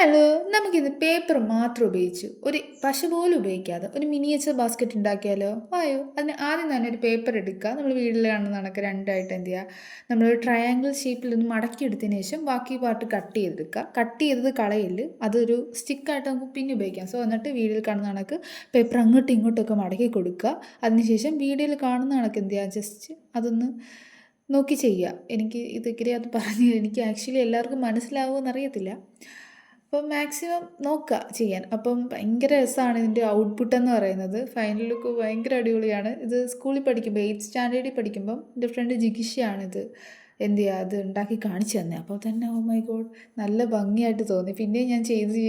Hello, നമുക്കിന്ന് paper മാത്രം ഉപയോഗിച്ച് ഒരു പശ പോലും ഉപയോഗിക്കാതെ ഒരു മിനിയേച്ചർ ബാസ്ക്കറ്റ് ഉണ്ടാക്കിയാലോ? വായോ, അതിന് ആദ്യം തന്നെ ഒരു പേപ്പർ എടുക്കുക. നമ്മൾ വീട്ടിൽ കാണുന്ന കണക്ക് രണ്ടായിട്ട് എന്ത് ചെയ്യുക, നമ്മളൊരു ട്രയാങ്കിൾ ഷേപ്പിൽ ഒന്ന് മടക്കിയെടുത്തതിന് ശേഷം ബാക്കി പാർട്ട് കട്ട് ചെയ്തെടുക്കുക. കട്ട് ചെയ്തത് കളയല്, അതൊരു സ്റ്റിക്കായിട്ട് നമുക്ക് പിന്നെ ഉപയോഗിക്കാം. സോ എന്നിട്ട് വീഡിയോയിൽ കാണുന്ന കണക്ക് പേപ്പർ അങ്ങോട്ടും ഇങ്ങോട്ടൊക്കെ മടക്കി കൊടുക്കുക. അതിനുശേഷം വീഡിയോയിൽ കാണുന്ന കണക്ക് എന്ത് ചെയ്യുക, ജസ്റ്റ് അതൊന്ന് നോക്കി ചെയ്യുക. എനിക്ക് ഇതൊക്കെ അത് പറഞ്ഞ് എനിക്ക് ആക്ച്വലി എല്ലാവർക്കും മനസ്സിലാവുമോ എന്നറിയത്തില്ല. അപ്പം മാക്സിമം നോക്കുക ചെയ്യാൻ. അപ്പം ഭയങ്കര രസമാണ് ഇതിൻ്റെ ഔട്ട്പുട്ട് എന്ന് പറയുന്നത്. ഫൈനൽ ലുക്ക് ഭയങ്കര അടിപൊളിയാണ്. ഇത് സ്കൂളിൽ പഠിക്കുമ്പോൾ 8th സ്റ്റാൻഡേർഡിൽ പഠിക്കുമ്പം എൻ്റെ ഫ്രണ്ട് ജിഗിഷയാണിത് എന്ത് ചെയ്യുക അത് ഉണ്ടാക്കി കാണിച്ചു തന്നെ. അപ്പോൾ തന്നെ ഓ മൈ ഗോഡ്, നല്ല ഭംഗിയായിട്ട് തോന്നി. പിന്നെയും ഞാൻ ചെയ്ത്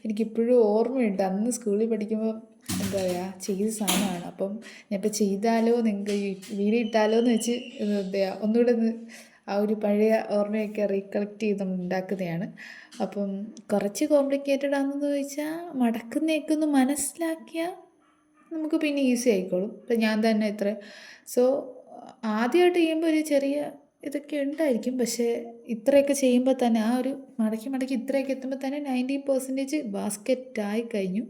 എനിക്കിപ്പോഴും ഓർമ്മയുണ്ട്. അന്ന് സ്കൂളിൽ പഠിക്കുമ്പോൾ എന്താ പറയുക ചെയ്ത സാധനമാണ്. അപ്പം ഞാൻ ഇപ്പോൾ ചെയ്താലോ, നിങ്ങൾക്ക് വീഡിയോ ഇട്ടാലോ എന്ന് വെച്ച് എന്താ പറയുക ഒന്നുകൂടെ ഒന്ന് ആ ഒരു പഴയ ഓർമ്മയൊക്കെ റീകളക്ട് ചെയ്ത് നമ്മൾ ഉണ്ടാക്കുന്നതാണ്. അപ്പം കുറച്ച് കോംപ്ലിക്കേറ്റഡ് ആണെന്ന് ചോദിച്ചാൽ മടക്കുന്നതൊക്കെ ഒന്ന് മനസ്സിലാക്കിയാൽ നമുക്ക് പിന്നെ ഈസി ആയിക്കോളും. ഇപ്പം ഞാൻ തന്നെ ഇത്ര സോ ആദ്യമായിട്ട് ചെയ്യുമ്പോൾ ഒരു ചെറിയ ഇതൊക്കെ ഉണ്ടായിരിക്കും. പക്ഷേ ഇത്രയൊക്കെ ചെയ്യുമ്പോൾ തന്നെ ആ ഒരു മടക്കി ഇത്രയൊക്കെ എത്തുമ്പോൾ തന്നെ 90% ബാസ്ക്കറ്റായി കഴിഞ്ഞു.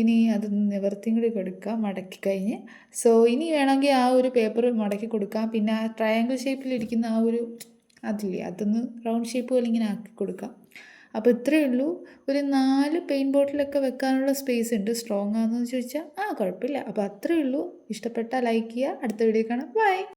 ഇനി അതൊന്ന് നിവർത്തിയും കൂടി കൊടുക്കുക മടക്കി കഴിഞ്ഞ്. സോ ഇനി വേണമെങ്കിൽ ആ ഒരു പേപ്പർ മടക്കി കൊടുക്കാം. പിന്നെ ആ ട്രയാങ്കിൾ ഷേപ്പിലിരിക്കുന്ന ആ ഒരു അതില്ലേ അതൊന്ന് റൗണ്ട് ഷേപ്പ് പോലെ ഇങ്ങനെ ആക്കി കൊടുക്കാം. അപ്പോൾ ഇത്രയേ ഉള്ളൂ. ഒരു 4 പെയിൻറ്റ് ബോട്ടിലൊക്കെ വെക്കാനുള്ള സ്പേസ് ഉണ്ട്. സ്ട്രോങ് ആണെന്ന് ചോദിച്ചാൽ കുഴപ്പമില്ല. അപ്പോൾ അത്രയേ ഉള്ളൂ. ഇഷ്ടപ്പെട്ടാൽ ലൈക്ക് ചെയ്യുക. അടുത്ത വീഡിയോ കാണാം. ബൈ.